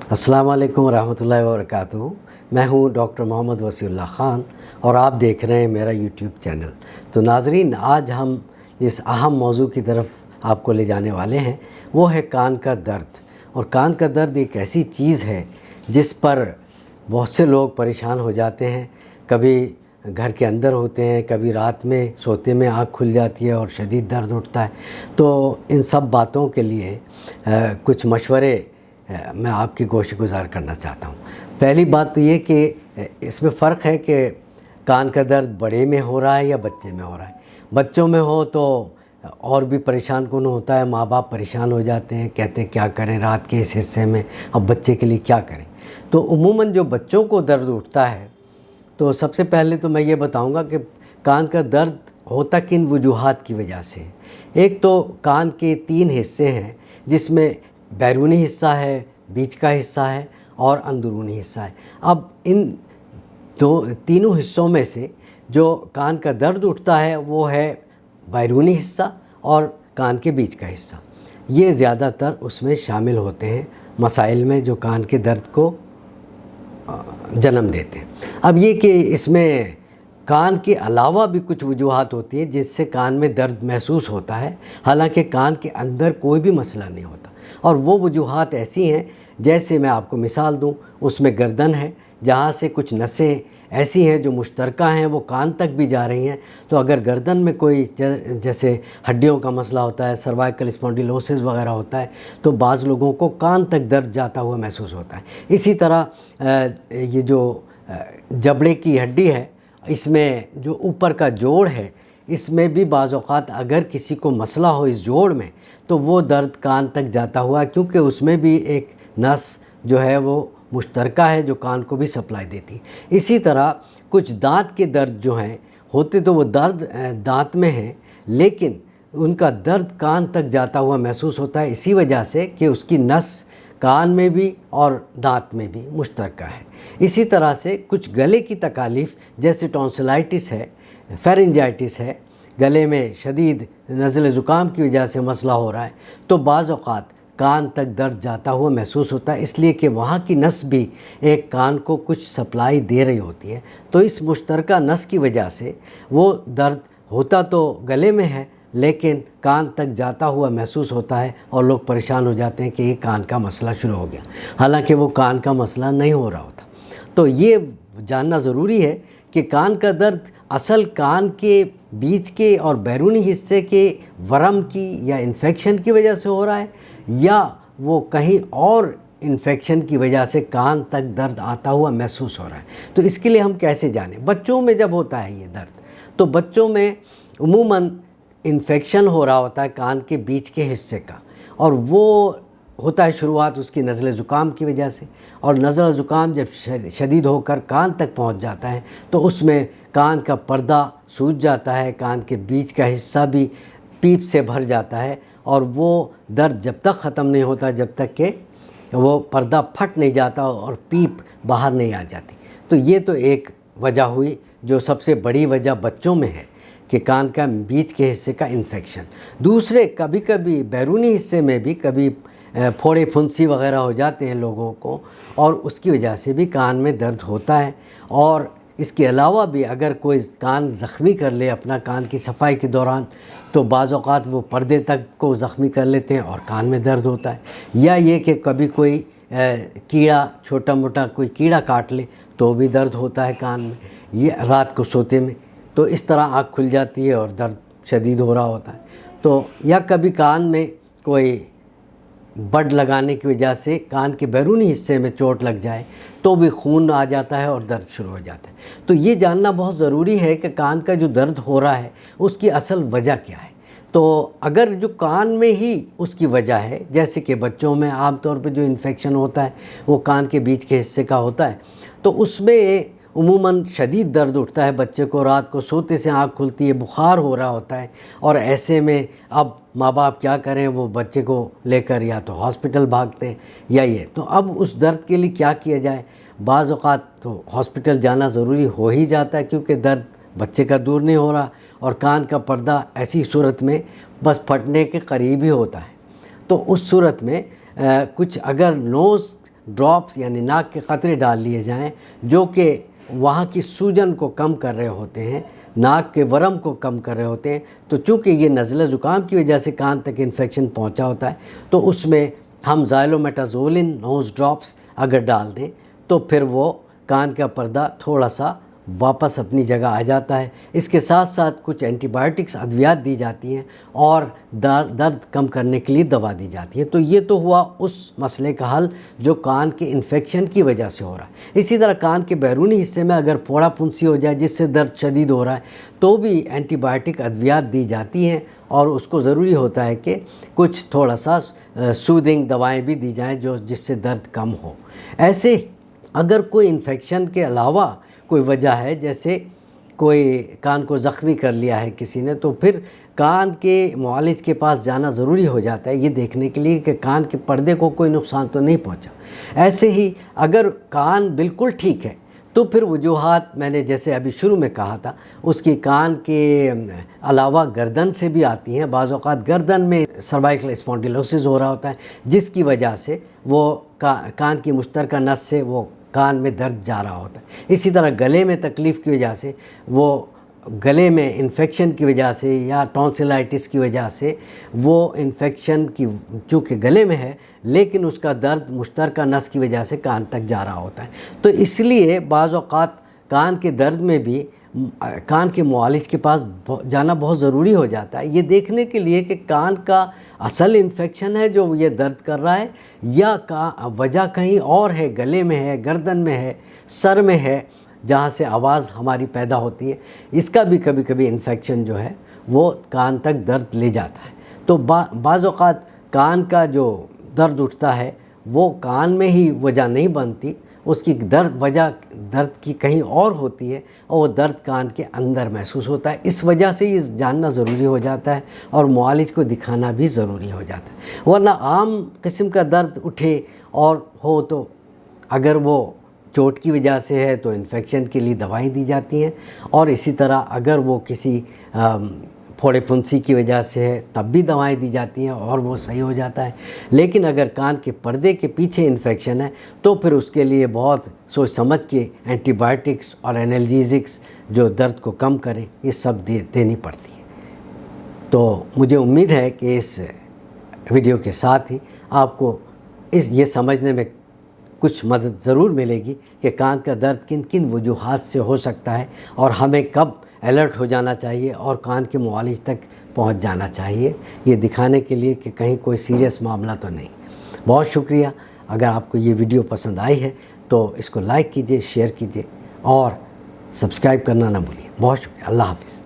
अस्सलाम वालेकुम रहमतुल्लाहि व बरकातुहू। मैं हूं डॉक्टर मोहम्मद वसीउल्लाह ख़ान और आप देख रहे हैं मेरा यूट्यूब चैनल। तो नाज़रीन, आज हम जिस अहम मौजू की तरफ आपको ले जाने वाले हैं वो है कान का दर्द। और कान का दर्द एक ऐसी चीज़ है जिस पर बहुत से लोग परेशान हो जाते हैं। कभी घर के अंदर होते हैं, कभी रात में सोते में आँख खुल जाती है और शदीद दर्द उठता है। तो इन सब बातों के लिए कुछ मशवरे मैं आपकी गोश गुजार करना चाहता हूँ। पहली बात तो ये कि इसमें फ़र्क है कि कान का दर्द बड़े में हो रहा है या बच्चे में हो रहा है। बच्चों में हो तो और भी परेशान कौन होता है, माँ बाप परेशान हो जाते हैं, कहते हैं क्या करें रात के इस हिस्से में, अब बच्चे के लिए क्या करें। तो उमूमन जो बच्चों को दर्द उठता है, तो सबसे पहले तो मैं ये बताऊंगा कि कान का दर्द होता किन वजूहात की वजह से। एक तो कान के 3 हिस्से हैं जिसमें बैरूनी हिस्सा है, बीच का हिस्सा है और अंदरूनी हिस्सा है। अब इन तीनों हिस्सों में से जो कान का दर्द उठता है वो है बैरूनी हिस्सा और कान के बीच का हिस्सा। ये ज़्यादातर उसमें शामिल होते हैं मसाइल में जो कान के दर्द को जन्म देते हैं। अब ये कि इसमें कान के अलावा भी कुछ वजूहात होती हैं जिससे कान में दर्द महसूस होता है, हालांकि कान के अंदर कोई भी मसला नहीं होता। और वो वजूहात ऐसी हैं, जैसे मैं आपको मिसाल दूं, उसमें गर्दन है जहाँ से कुछ नसें ऐसी हैं जो मुश्तरका हैं, वो कान तक भी जा रही हैं। तो अगर गर्दन में कोई जैसे हड्डियों का मसला होता है, सर्वाइकल स्पॉन्डिलोसिस वगैरह होता है, तो बाज़ लोगों को कान तक दर्द जाता हुआ महसूस होता है। इसी तरह ये जो जबड़े की हड्डी है, इसमें जो ऊपर का जोड़ है, इसमें भी बाज़ औक़ात अगर किसी को मसला हो इस जोड़ में, तो वो दर्द कान तक जाता हुआ, क्योंकि उसमें भी एक नस जो है वो मुश्तरका है जो कान को भी सप्लाई देती है। इसी तरह कुछ दांत के दर्द जो हैं होते तो वो दर्द दांत में हैं, लेकिन उनका दर्द कान तक जाता हुआ महसूस होता है, इसी वजह से कि उसकी नस कान में भी और दांत में भी मुश्तरका है। इसी तरह से कुछ गले की तकालीफ़ जैसे टॉन्सिलाइटिस है, फेरेंजाइटिस है, गले में शदीद नज़ले ज़ुकाम की वजह से मसला हो रहा है, तो बाज़ औक़ात कान तक दर्द जाता हुआ महसूस होता है, इसलिए कि वहाँ की नस भी एक कान को कुछ सप्लाई दे रही होती है। तो इस मुश्तरका नस की वजह से वो दर्द होता तो गले में है, लेकिन कान तक जाता हुआ महसूस होता है और लोग परेशान हो जाते हैं कि ये कान का मसला शुरू हो गया, हालांकि वो कान का मसला नहीं हो रहा होता। तो ये जानना ज़रूरी है कि कान का दर्द असल कान के बीच के और बैरूनी हिस्से के वरम की या इन्फेक्शन की वजह से हो रहा है, या वो कहीं और इन्फेक्शन की वजह से कान तक दर्द आता हुआ महसूस हो रहा है। तो इसके लिए हम कैसे जानें? बच्चों में जब होता है ये दर्द, तो बच्चों में उमूमन इन्फेक्शन हो रहा होता है कान के बीच के हिस्से का, और वो होता है शुरुआत उसकी नज़ले ज़ुकाम की वजह से। और नज़ला ज़ुकाम जब शदीद होकर कान तक पहुंच जाता है तो उसमें कान का पर्दा सूज जाता है, कान के बीच का हिस्सा भी पीप से भर जाता है, और वो दर्द जब तक ख़त्म नहीं होता जब तक कि वो पर्दा फट नहीं जाता और पीप बाहर नहीं आ जाती। तो ये तो एक वजह हुई जो सबसे बड़ी वजह बच्चों में है कि कान का बीच के हिस्से का इन्फेक्शन। दूसरे कभी कभी बैरूनी हिस्से में भी कभी फोड़े फुंसी वगैरह हो जाते हैं लोगों को, और उसकी वजह से भी कान में दर्द होता है। और इसके अलावा भी अगर कोई कान ज़ख्मी कर ले अपना कान की सफाई के दौरान, तो बाज़ औक़ात वो पर्दे तक को ज़ख्मी कर लेते हैं और कान में दर्द होता है। या ये कि कभी कोई कीड़ा, छोटा मोटा कोई कीड़ा काट ले तो भी दर्द होता है कान में, ये रात को सोते में, तो इस तरह आँख खुल जाती है और दर्द शदीद हो रहा होता है। तो या कभी कान में कोई बड लगाने की वजह से कान के बैरूनी हिस्से में चोट लग जाए तो भी खून आ जाता है और दर्द शुरू हो जाता है। तो ये जानना बहुत ज़रूरी है कि कान का जो दर्द हो रहा है उसकी असल वजह क्या है। तो अगर जो कान में ही उसकी वजह है, जैसे कि बच्चों में आम तौर पे जो इन्फेक्शन होता है वो कान के बीच के हिस्से का होता है, तो उसमें उमूमन शदीद दर्द उठता है बच्चे को, रात को सोते से आँख खुलती है, बुखार हो रहा होता है, और ऐसे में अब माँ बाप क्या करें, वो बच्चे को लेकर या तो हॉस्पिटल भागते हैं या ये। तो अब उस दर्द के लिए क्या किया जाए? बाज़ औक़ात तो हॉस्पिटल जाना ज़रूरी हो ही जाता है, क्योंकि दर्द बच्चे का दूर नहीं हो रहा और कान का पर्दा ऐसी सूरत में बस फटने के करीब ही होता है। तो उस सूरत में कुछ अगर नोज़ ڈراپس یعنی ناک کے قطرے ڈال لیے جائیں جو کہ وہاں کی سوجن کو کم کر رہے ہوتے ہیں، ناک کے ورم کو کم کر رہے ہوتے ہیں۔ تو چونکہ یہ نزلہ زکام کی وجہ سے کان تک انفیکشن پہنچا ہوتا ہے، تو اس میں ہم زائلومیٹازولین نوز ڈراپس اگر ڈال دیں تو پھر وہ کان کا پردہ تھوڑا سا واپس اپنی جگہ آ جاتا ہے۔ اس کے ساتھ ساتھ کچھ اینٹی بائیوٹکس ادویات دی جاتی ہیں اور درد کم کرنے کے لیے دوا دی جاتی ہے۔ تو یہ تو ہوا اس مسئلے کا حل جو کان کے انفیکشن کی وجہ سے ہو رہا ہے۔ اسی طرح کان کے بیرونی حصے میں اگر پھوڑا پھنسی ہو جائے جس سے درد شدید ہو رہا ہے تو بھی اینٹی بائیوٹک ادویات دی جاتی ہیں، اور اس کو ضروری ہوتا ہے کہ کچھ تھوڑا سا سودنگ دوائیں بھی دی جائیں جس سے درد کم ہو۔ ایسے اگر کوئی انفیکشن کے علاوہ کوئی وجہ ہے، جیسے کوئی کان کو زخمی کر لیا ہے کسی نے، تو پھر کان کے معالج کے پاس جانا ضروری ہو جاتا ہے یہ دیکھنے کے لیے کہ کان کے پردے کو کوئی نقصان تو نہیں پہنچا۔ ایسے ہی اگر کان بالکل ٹھیک ہے تو پھر وجوہات میں نے جیسے ابھی شروع میں کہا تھا اس کی کان کے علاوہ گردن سے بھی آتی ہیں۔ بعض اوقات گردن میں سروائکل اسپونڈیلوسس ہو رہا ہوتا ہے جس کی وجہ سے وہ کان کی مشترکہ نس سے وہ کان میں درد جا رہا ہوتا ہے۔ اسی طرح گلے میں تکلیف کی وجہ سے، وہ گلے میں انفیکشن کی وجہ سے یا ٹونسلائٹس کی وجہ سے وہ انفیکشن کی چونکہ گلے میں ہے لیکن اس کا درد مشترکہ نس کی وجہ سے کان تک جا رہا ہوتا ہے۔ تو اس لیے بعض اوقات کان کے درد میں بھی کان کے معالج کے پاس جانا بہت ضروری ہو جاتا ہے یہ دیکھنے کے لیے کہ کان کا اصل انفیکشن ہے جو یہ درد کر رہا ہے یا وجہ کہیں اور ہے، گلے میں ہے، گردن میں ہے، سر میں ہے جہاں سے آواز ہماری پیدا ہوتی ہے۔ اس کا بھی کبھی کبھی انفیکشن جو ہے وہ کان تک درد لے جاتا ہے۔ تو بعض اوقات کان کا جو درد اٹھتا ہے وہ کان میں ہی وجہ نہیں بنتی، اس کی وجہ درد کی کہیں اور ہوتی ہے اور وہ درد کان کے اندر محسوس ہوتا ہے۔ اس وجہ سے یہ جاننا ضروری ہو جاتا ہے اور معالج کو دکھانا بھی ضروری ہو جاتا ہے۔ ورنہ عام قسم کا درد اٹھے اور ہو تو اگر وہ چوٹ کی وجہ سے ہے تو انفیکشن کے لیے دوائیں دی جاتی ہیں، اور اسی طرح اگر وہ کسی پھوڑے پھنسی کی وجہ سے ہے تب بھی دوائیں دی جاتی ہیں اور وہ صحیح ہو جاتا ہے۔ لیکن اگر کان کے پردے کے پیچھے انفیکشن ہے تو پھر اس کے لیے بہت سوچ سمجھ کے اینٹی بائیوٹکس اور اینالجیزکس جو درد کو کم کریں یہ سب دینی پڑتی ہے۔ تو مجھے امید ہے کہ اس ویڈیو کے ساتھ ہی آپ کو یہ سمجھنے میں کچھ مدد ضرور ملے گی کہ کان کا درد کن کن وجوہات سے ہو سکتا ہے اور ہمیں کب الرٹ ہو جانا چاہیے اور کان کے معالج تک پہنچ جانا چاہیے، یہ دکھانے کے لیے کہ کہیں کوئی سیریس معاملہ تو نہیں۔ بہت شکریہ۔ اگر آپ کو یہ ویڈیو پسند آئی ہے تو اس کو لائک کیجئے، شیئر کیجئے اور سبسکرائب کرنا نہ بھولیے۔ بہت شکریہ۔ اللہ حافظ۔